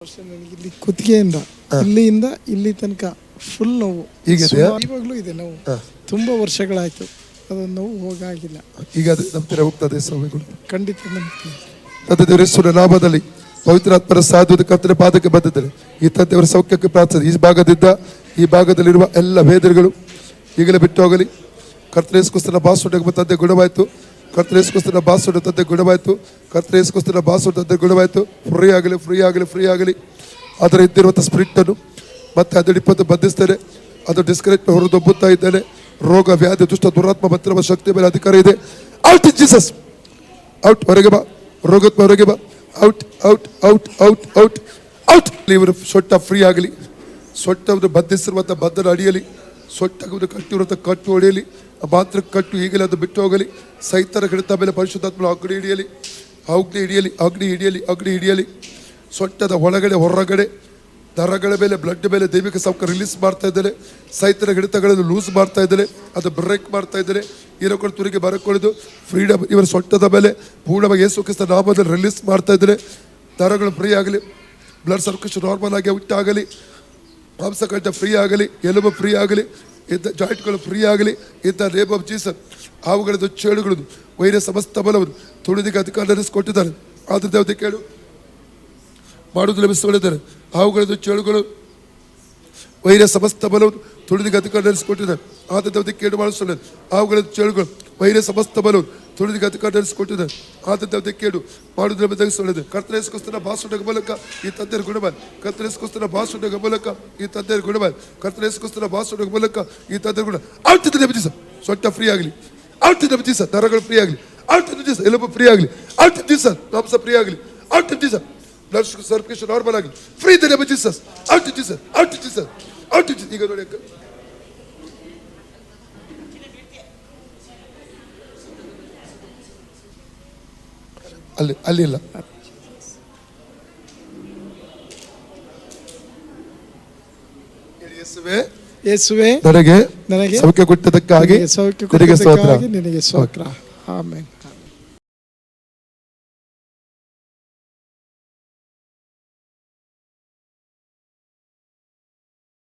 ನನಗೆ ಇಲ್ಲಿ ಕುತ್ತಿಗೆಯಿಂದ ಇಲ್ಲಿಂದ ಇಲ್ಲಿ ತನಕ ಫುಲ್ ನೋವು. ಇವಾಗಲೂ ಇದೆ ನೋವು. ತುಂಬಾ ವರ್ಷಗಳಾಯ್ತು, ಅದನ್ನು ನೋವು ಹೋಗಾಗಿಲ್ಲ. ಈಗ ಅದು ನಂತರ ಹೋಗ್ತದೆ ಸ್ವಾಮಿಗಳು, ಖಂಡಿತ ನಂಬ್ತೀನಿ. ತಂದೆ ದೇವರ ಯೇಸುವಿನ ನಾಮದಲ್ಲಿ ಪವಿತ್ರಾತ್ಮರ ಸಾಧುದ ಕರ್ತನ ಪಾದಕ್ಕೆ ಬಂದಿದ್ದಾರೆ. ಈ ತಂದೆಯವರ ಸೌಖ್ಯಕ್ಕೆ ಪ್ರಾರ್ಥನೆ. ಈ ಭಾಗದಿಂದ ಈ ಭಾಗದಲ್ಲಿರುವ ಎಲ್ಲ ವೇದನೆಗಳು ಈಗಲೇ ಬಿಟ್ಟು ಹೋಗಲಿ. ಕರ್ತನ ಯೇಸುಕ್ರಿಸ್ತನ ಬಾಸುಂಡ ತಂದೆ ಗುಣವಾಯಿತು. ಕರ್ತನ ಯೇಸುಕ್ರಿಸ್ತನ ಬಾಸುಂಡ ತಂದೆ ಗುಣವಾಯಿತು. ಕರ್ತನ ಯೇಸುಕ್ರಿಸ್ತನ ಬಾಸುಂಡ ತಂದೆ ಗುಣವಾಯಿತು. ಫ್ರೀ ಆಗಲಿ, ಫ್ರೀ ಆಗಲಿ, ಫ್ರೀ ಆಗಲಿ. ಅದರ ಇದ್ದಿರುವಂಥ ಸ್ಪಿರಿಟನ್ನು ಮತ್ತೆ 120 ಬಂಧಿಸ್ತೇನೆ. ಅದು ಡಿಸ್ಕನೆಕ್ಟ್ ಹೊರದೊಬ್ಬುತ್ತಾ ಇದ್ದೇನೆ. ರೋಗ ವ್ಯಾಧಿ ದುಷ್ಟ ದುರಾತ್ಮ ಮಂತ್ರ ಶಕ್ತಿ ಮೇಲೆ ಅಧಿಕಾರ ಇದೆ. Out in Jesus. ಔಟ್, ಹೊರಗೆ ಬಾ. ರೋಗತ್ಮ ಹೊರಗೆ ಬಾ. Out, out, out, out, out, out. ಇವರು ಸೊಟ್ಟ ಫ್ರೀ ಆಗಲಿ. ಸೊಟ್ಟವನ್ನು ಬಂಧಿಸಿರುವಂಥ ಬಂಧನ ಅಡಿಯಲಿ. ಸೊಟ್ಟವನ್ನು ಕಟ್ಟಿರುವಂಥ ಕಟ್ಟು ಹೊಡೆಯಲಿ. ಮಾತ್ರ ಕಟ್ಟು ಈಗಲೇ ಅದು ಬಿಟ್ಟು ಹೋಗಲಿ. ಸೈತರ ಹಿಡಿತ ಮೇಲೆ ಪರಿಶುದ್ಧಾತ್ಮ ಅಗ್ನಿ ಹಿಡಿಯಲಿ, ಅಗ್ನಿ ಹಿಡಿಯಲಿ, ಅಗ್ನಿ ಹಿಡಿಯಲಿ, ಅಗ್ನಿ ಹಿಡಿಯಲಿ. ಸೊಟ್ಟದ ಒಳಗಡೆ ಹೊರಗಡೆ ದರಗಳ ಮೇಲೆ ಬ್ಲಡ್ ಮೇಲೆ ದೈವಿಕ ಸೌಖ್ಯ ರಿಲೀಸ್ ಮಾಡ್ತಾ ಇದ್ದಾರೆ. ಸೈತರ ಹಿಡಿತಗಳನ್ನು ಲೂಸ್ ಮಾಡ್ತಾ ಇದ್ದಾರೆ, ಅದು ಬ್ರೇಕ್ ಮಾಡ್ತಾ ಇದ್ದಾರೆ. ಇರೋಕೊಂಡು ತುರಿಗೆ ಬರಕೊಳ್ಳೋದು ಫ್ರೀಡಮ್ ಇವರ ಸೊಟ್ಟದ ಮೇಲೆ ಪೂರ್ಣವಾಗಿ ಯೇಸು ಕ್ರಿಸ್ತ ನಾಮದಲ್ಲಿ ರಿಲೀಸ್ ಮಾಡ್ತಾ ಇದ್ದಾರೆ. ದರಗಳು ಫ್ರೀ ಆಗಲಿ, ಬ್ಲಡ್ ಸರ್ಕ್ಯುಲೇಷನ್ ನಾರ್ಮಲ್ ಆಗಿ ಉಂಟಾಗಲಿ, ಮಾಂಸಕಂಠ ಫ್ರೀ ಆಗಲಿ, ಎಲುಬು ಫ್ರೀ ಆಗಲಿ, ಇದ್ದ ಜಾಯಿಂಟ್ಗಳು ಫ್ರೀ ಆಗಲಿ. ಇದ್ದ ನೇಮ್ ಆಫ್ ಜೀಸಸ್. ಅವುಗಳದ್ದು ಚೇಳುಗಳದ್ದು ವೈರಸ್ ಸಮಸ್ತ ಬಲವನ್ನು ತುಳಿದಿಗೆ ಅಧಿಕಾರ ನಡೆಸಿಕೊಟ್ಟಿದ್ದಾರೆ. ಆದ್ರೆ ದೇವತೆ ಕೇಳು ಮಾಡುವುದು ಲಭಿಸಿಕೊಂಡಿದ್ದಾರೆ. ಅವುಗಳದ್ದು ಚೇಳುಗಳು ವೈರಸ್ ಸಮಸ್ತ ಬಲವನ್ನು ತುಳಿದಿಗೆ ಅಧಿಕಾರ ನಡೆಸಿಕೊಟ್ಟಿದ್ದಾರೆ. ಆದ್ರೆ ದೇವತೆ ಕೇಳು ಮಾಡಿಸ್ಕೊಂಡಿದ್ದಾರೆ. ಅವುಗಳದ್ದು ಚೇಳುಗಳು ವೈರಸ್ ಸಮಸ್ತ ಬಲವನ್ನು ತುಳಿದಿಗೆ ಅಧಿಕಾರ ನಡೆಸಿಕೊಟ್ಟಿದ್ದಾರೆ. ಆದ್ರೆ ದೇವತೆ ಕೇಳು ಮಾಡುವುದು ಲಭಿಸಿಕೊಂಡಿದ್ದಾರೆ. ಕರ್ತನ ಯೇಸುಕ್ರಿಸ್ತನ ಬಾಸುಂಡ ಮೂಲಕ ಈ ತಂದೆಯ ಗುಣವಾದ, ಕರ್ತನ ಯೇಸುಕ್ರಿಸ್ತನ ಬಾಸುಂಡ ಮೂಲಕ ಈ ತಂದೆಯ ಗುಣವಾದ, ಕರ್ತನ ಯೇಸುಕ್ರಿಸ್ತನ ಬಾಸುಂಡ ಮೂಲಕ ಈ ತಂದೆಯ ಗುಣ. Out in the name of Jesus. ಸೊಟ್ಟ ಫ್ರೀ ಆಗಲಿ. Out in the name of Jesus. ನರಗಳು ಫ್ರೀ ಆಗಲಿ. Out in the Jesus. ಎಲುಬು ಫ್ರೀ ಆಗಲಿ. Out in Jesus. ಮಾಂಸ ಫ್ರೀ ಆಗಲಿ. Out in Jesus. Blood circulation normal ಆಗಲಿ. Free in the name of Jesus. Out in Jesus. Out in Jesus. Out in Jesus. ಈಗ ನೋಡಿ ಅಕ್ಕ, ಅಲ್ಲಿ ಅಲ್ಲಿ ಇಲ್ಲ. ಯೇಸುವೇ ನನಗೆ ನನಗೆ ಸೌಖ್ಯ ಕೊಟ್ಟದಕ್ಕಾಗಿ ಸೌಖ್ಯ ನಿನಗೆ ಸ್ತೋತ್ರ. ನಿನಗೆ ಸ್ತೋತ್ರ. ಆಮೆನ್.